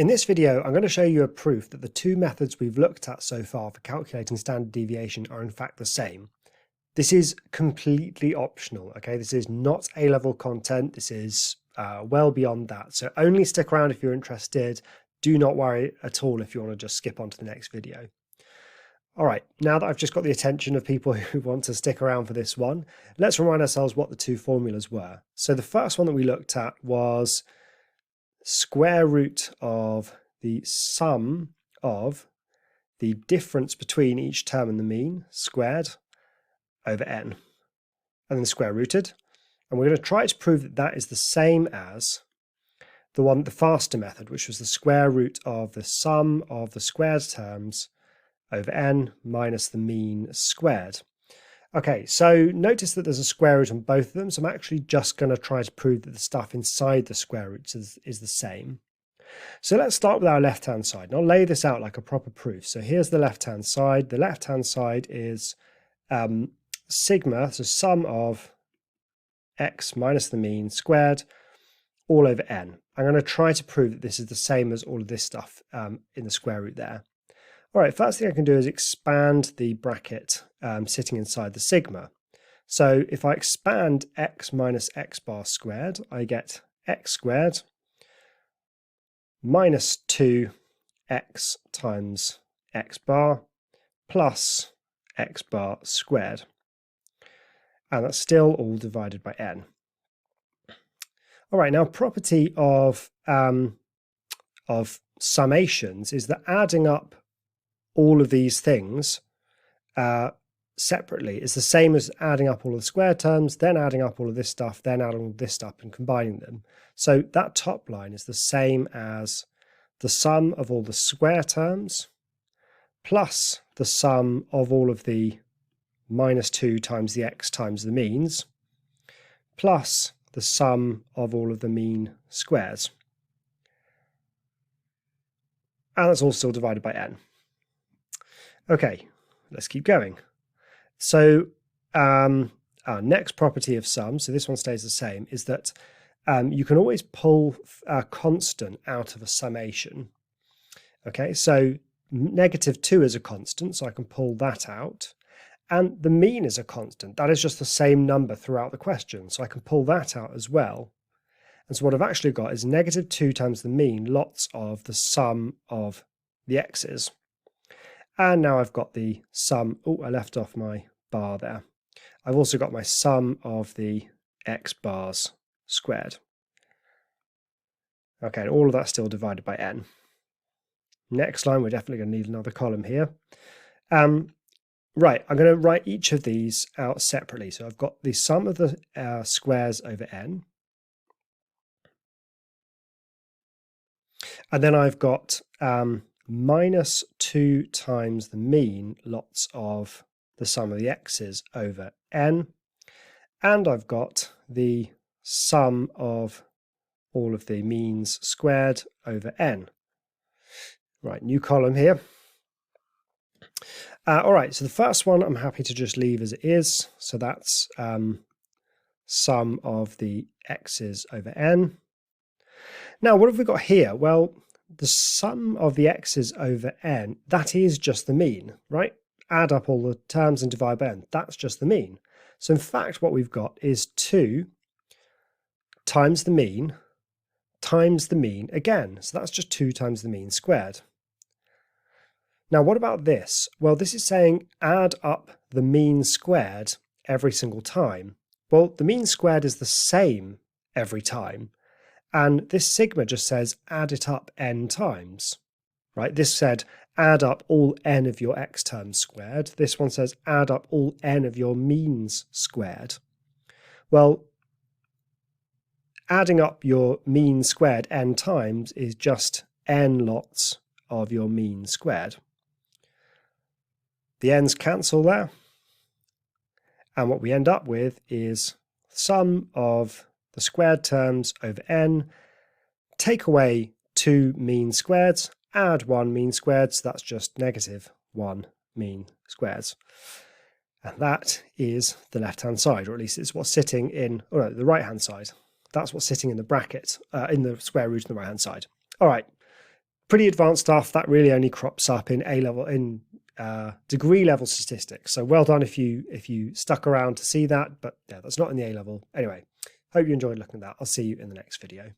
In this video, I'm going to show you a proof that the two methods we've looked at so far for calculating standard deviation are in fact the same. This is completely optional, okay? This is not A-level content. This is well beyond that. So only stick around if you're interested. Do not worry at all if you want to just skip on to the next video. All right, now that I've just got the attention of people who want to stick around for this one, let's remind ourselves what the two formulas were. So the first one that we looked at was square root of the sum of the difference between each term and the mean squared over n, and then square rooted. And we're going to try to prove that that is the same as the faster method, which was the square root of the sum of the squared terms over n minus the mean squared. Okay, so notice that there's a square root on both of them, so I'm actually just going to try to prove that the stuff inside the square roots is the same. So let's start with our left-hand side, and I'll lay this out like a proper proof. So here's the left-hand side. The left-hand side is sigma, so sum of x minus the mean squared all over n. I'm going to try to prove that this is the same as all of this stuff in the square root there. All right, first thing I can do is expand the bracket sitting inside the sigma. So if I expand x minus x bar squared, I get x squared minus 2x times x bar plus x bar squared. And that's still all divided by n. All right, now property of summations is that adding up all of these things separately is the same as adding up all of the square terms, then adding up all of this stuff, then adding all this stuff and combining them. So that top line is the same as the sum of all the square terms plus the sum of all of the minus 2 times the x times the means plus the sum of all of the mean squares. And that's all still divided by n. Okay, let's keep going. So our next property of sum, so this one stays the same, is that you can always pull a constant out of a summation. Okay, so -2 is a constant, so I can pull that out. And the mean is a constant. That is just the same number throughout the question, so I can pull that out as well. And so what I've actually got is -2 times the mean, lots of the sum of the x's. And now I've got the sum, oh, I left off my bar there. I've also got my sum of the x bars squared. Okay, and all of that's still divided by n. Next line, we're definitely going to need another column here. Right, I'm going to write each of these out separately. So I've got the sum of the squares over n. And then I've got minus 2 times the mean, lots of the sum of the x's over n. And I've got the sum of all of the means squared over n. Right, new column here. All right, so the first one I'm happy to just leave as it is. So that's sum of the x's over n. Now, what have we got here? Well, the sum of the x's over n, that is just the mean, right? Add up all the terms and divide by n. That's just the mean. So in fact, what we've got is 2 times the mean again. So that's just 2 times the mean squared. Now, what about this? Well, this is saying add up the mean squared every single time. Well, the mean squared is the same every time. And this sigma just says add it up n times, right? This said add up all n of your x terms squared. This one says add up all n of your means squared. Well, adding up your mean squared n times is just n lots of your mean squared. The n's cancel there. And what we end up with is sum of the squared terms over n, take away 2 mean squareds, add 1 mean squared, so that's just -1 mean squares. And that is the left-hand side, or at least it's what's sitting in, oh no, the right-hand side. That's what's sitting in the bracket, in the square root on the right-hand side. All right, pretty advanced stuff that really only crops up in A-level, in degree level statistics. So well done if you stuck around to see that, but yeah, that's not in the A-level. Anyway, hope you enjoyed looking at that. I'll see you in the next video.